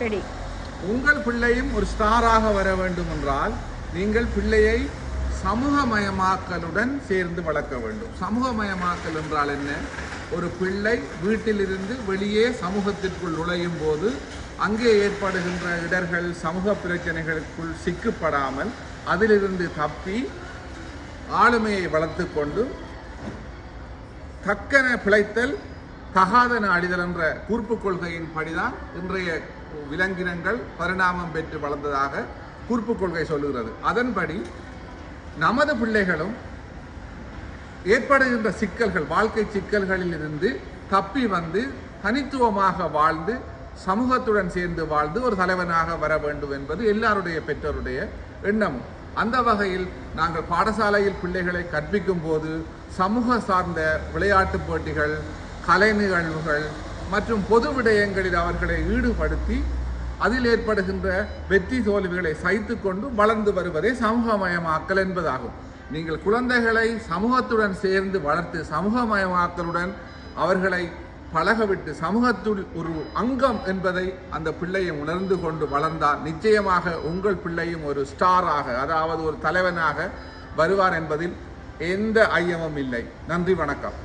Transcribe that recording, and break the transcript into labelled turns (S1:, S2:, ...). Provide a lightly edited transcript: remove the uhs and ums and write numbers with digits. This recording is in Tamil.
S1: சரி.
S2: உங்கள் பிள்ளையும் ஒரு ஸ்டாராக வர வேண்டும் என்றால் நீங்கள் பிள்ளையை சமூகமயமாக்கலுடன் சேர்ந்து வளர்க்க வேண்டும். சமூகமயமாக்கல் என்றால் என்ன? ஒரு பிள்ளை வீட்டிலிருந்து வெளியே சமூகத்திற்குள் நுழையும் போது அங்கே ஏற்படுகின்ற இடர்கள், சமூக பிரச்சனைகளுக்குள் சிக்கப்படாமல் அதிலிருந்து தப்பி ஆளுமையை வளர்த்து கொண்டு தக்கன பிழைத்தல் தகாதன அழிதல் என்ற கூர்ப்பு கொள்கையின் படிதான் இன்றைய விலங்கினங்கள் பரிணாமம் பெற்று வளர்ந்ததாக கூர்ப்பு கொள்கை சொல்லுகிறது. அதன்படி நமது பிள்ளைகளும் ஏற்படுகின்ற சிக்கல்கள், வாழ்க்கை சிக்கல்களில் இருந்து தப்பி வந்து தனித்துவமாக வாழ்ந்து சமூகத்துடன் சேர்ந்து வாழ்ந்து ஒரு தலைவனாக வர வேண்டும் என்பது எல்லாருடைய பெற்றோருடைய எண்ணமும். அந்த வகையில் நாங்கள் பாடசாலையில் பிள்ளைகளை கற்பிக்கும் போது சமூக சார்ந்த விளையாட்டுப் போட்டிகள், கலை நிகழ்வுகள் மற்றும் பொது விடயங்களில் அவர்களை ஈடுபடுத்தி அதில் ஏற்படுகின்ற வெற்றி தோல்விகளை சகித்து கொண்டு வளர்ந்து வருவதே சமூகமயமாக்கல் என்பதாகும். நீங்கள் குழந்தைகளை சமூகத்துடன் சேர்ந்து வளர்த்து சமூகமயமாக்கலுடன் அவர்களை பழகவிட்டு சமூகத்துள் ஒரு அங்கம் என்பதை அந்த பிள்ளையை உணர்ந்து கொண்டு வளர்ந்தால் நிச்சயமாக உங்கள் பிள்ளையும் ஒரு ஸ்டாராக, அதாவது ஒரு தலைவனாக வருவார் என்பதில் எந்த ஐயமும் இல்லை. நன்றி, வணக்கம்.